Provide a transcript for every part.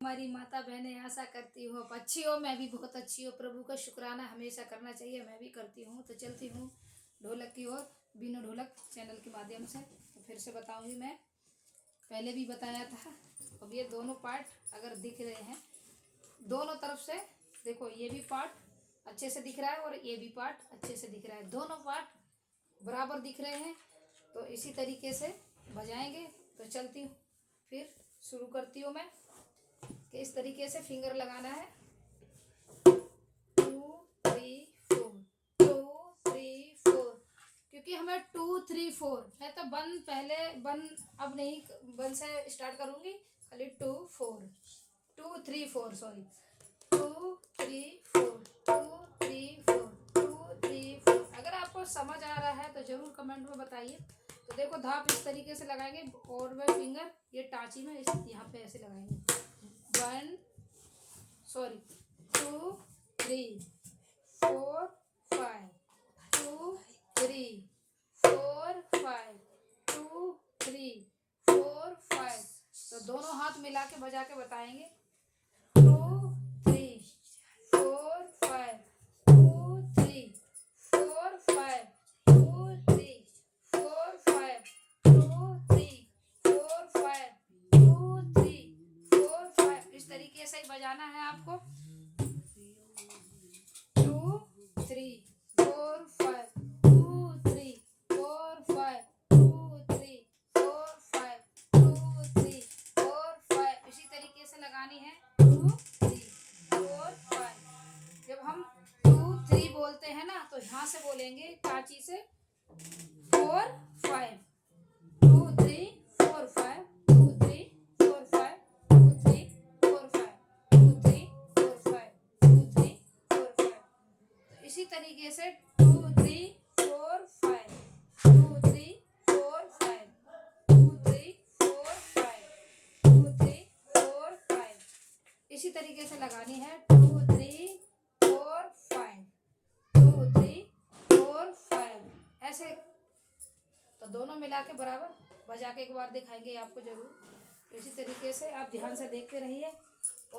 हमारी माता बहनें आशा करती हूँ आप अच्छी हो, मैं भी बहुत अच्छी हूँ। प्रभु का शुक्राना हमेशा करना चाहिए, मैं भी करती हूँ। तो चलती हूँ ढोलक की ओर, बीनो ढोलक चैनल के माध्यम से। तो फिर से बताऊंगी मैं, पहले भी बताया था। अब ये दोनों पार्ट अगर दिख रहे हैं दोनों तरफ से, देखो ये भी पार्ट अच्छे से दिख रहा है और ये भी पार्ट अच्छे से दिख रहा है, दोनों पार्ट बराबर दिख रहे हैं। तो इसी तरीके से बजाएंगे। तो चलती हूँ, फिर शुरू करती हूँ मैं कि इस तरीके से फिंगर लगाना है। 2 3 4, 2 3 4, क्योंकि हमें 2 3 4 मैं तो वन पहले वन अब नहीं वन से स्टार्ट करूंगी, खाली 2 4 2 3 4 सॉरी 2 3 4 2 3 4 2 3 4। अगर आपको समझ आ रहा है तो जरूर कमेंट में बताइए। तो देखो धाप इस तरीके से लगाएंगे और वह फिंगर ये टाची में यहाँ पे ऐसे लगाएंगे। 1 सॉरी 2 3 4 5 2 3 4 5 2 3 4 5। तो दोनों हाथ मिला के बजा के बताएंगे। 2 3 4 5 2 3 4 5 2 3 4 5 2 3 4 5 2 3 4 5। इस तरीके से ही बजाना है आपको। 2 3 4 5 2 3 4 5 2 3 4 5 2 3 4 5। इसी तरीके से लगानी है। 2 3 4 5। जब हम 2 3 बोलते हैं ना, तो यहाँ से बोलेंगे कांची से 4 5 2 3 4 5 2 3 4 5 2 3 4 5 2 3 4 5 2 3 4 5। इसी तरीके से 2 3 4 5 2 3 4 5 2 3 4 5 2 3 4 5। इसी तरीके से लगानी है। 2 3 4 5 2 3 4 5 ऐसे। तो दोनों मिला के बराबर बजा के एक बार दिखाएंगे आपको जरूर। इसी तरीके से आप ध्यान से देखते रहिए।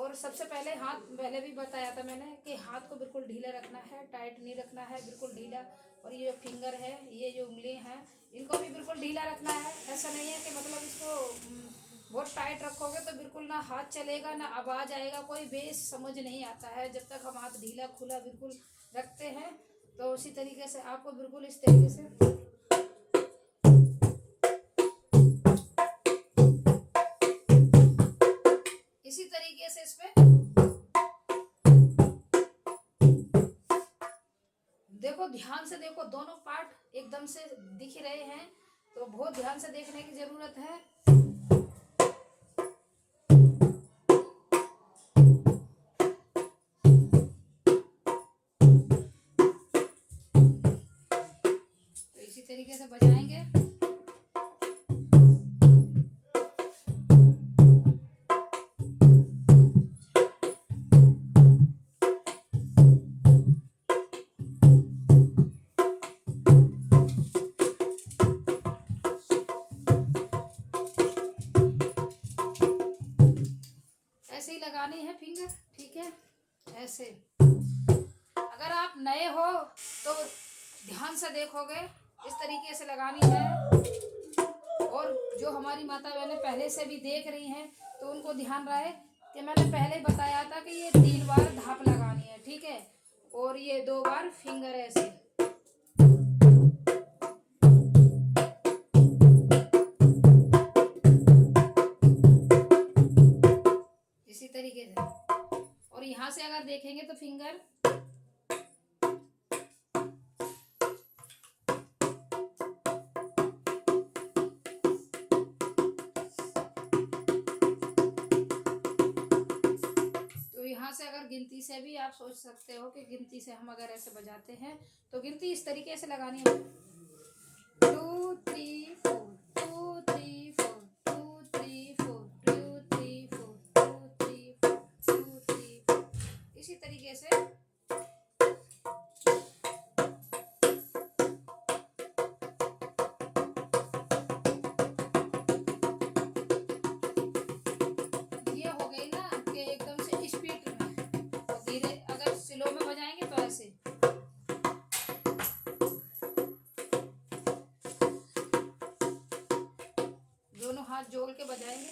और सबसे पहले हाथ पहले भी बताया था मैंने कि हाथ को बिल्कुल ढीला रखना है, टाइट नहीं रखना है, बिल्कुल ढीला। और ये जो फिंगर है, ये जो उंगली हैं, इनको भी बिल्कुल ढीला रखना है। ऐसा नहीं है कि मतलब इसको बहुत टाइट रखोगे तो बिल्कुल ना हाथ चलेगा ना आवाज़ आएगा, कोई बेस समझ नहीं आता है जब तक हम हाथ ढीला खुला बिल्कुल रखते हैं। तो उसी तरीके से आपको बिल्कुल इस तरीके से इसी तरीके से इस पे देखो, ध्यान से देखो, दोनों पार्ट एकदम से दिख रहे हैं। तो बहुत ध्यान से देखने की जरूरत है। तो इसी तरीके से बजाएंगे। ऐसे ही लगानी है फिंगर, ठीक है। ऐसे अगर आप नए हो तो ध्यान से देखोगे, इस तरीके से लगानी है। और जो हमारी माता बहनें पहले से भी देख रही हैं तो उनको ध्यान रहे कि मैंने पहले बताया था कि ये 3 बार धाप लगानी है, ठीक है। और ये 2 बार फिंगर ऐसे। इसी तरीके से। और यहाँ से अगर देखेंगे तो फिंगर यहाँ से अगर गिनती से भी आप सोच सकते हो कि गिनती से हम अगर ऐसे बजाते हैं तो गिनती इस तरीके से लगानी है। 2 3 4 2 3 4 2 3 4 2 3 4 2 3 4 2 3 4। इसी तरीके से ये हो गई ना कि हाथ जोड़ के बजाएंगे।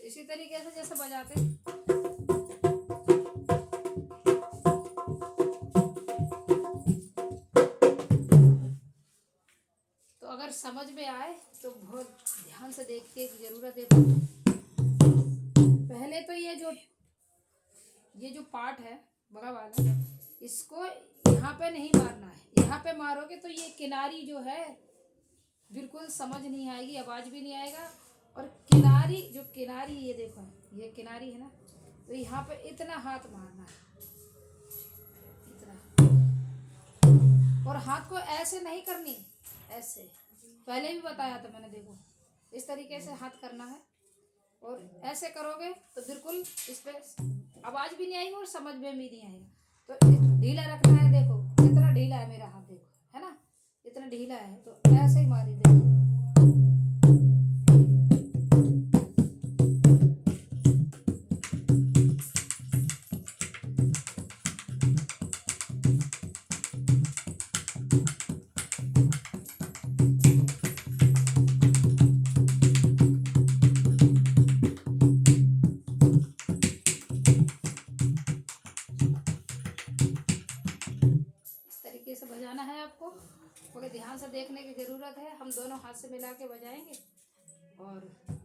इसी तरीके से जैसे बजाते हैं। तो अगर समझ में आए तो बहुत ध्यान से देखने की जरूरत है। पहले तो ये जो पार्ट है बड़ा वाला, इसको यहाँ पे नहीं मारना है। यहाँ पे मारोगे तो ये किनारी जो है बिल्कुल समझ नहीं आएगी, आवाज भी नहीं आएगा। और किनारी ये देखो, ये किनारी है ना, तो यहाँ पे इतना हाथ मारना है, इतना। और हाथ को ऐसे नहीं करनी, ऐसे पहले भी बताया था मैंने, देखो इस तरीके से हाथ करना है। और ऐसे करोगे तो बिल्कुल इस पे आवाज भी नहीं आएगी और समझ में भी नहीं आएगा। तो ढीला रखना है, देखो कितना ढीला है मेरा हाथ, देखो है ना, इतना ढीला है। तो ऐसे ही मारी, देखो। से बजाना है आपको, थोड़े ध्यान से देखने की ज़रूरत है। हम दोनों हाथ से मिला के बजाएंगे और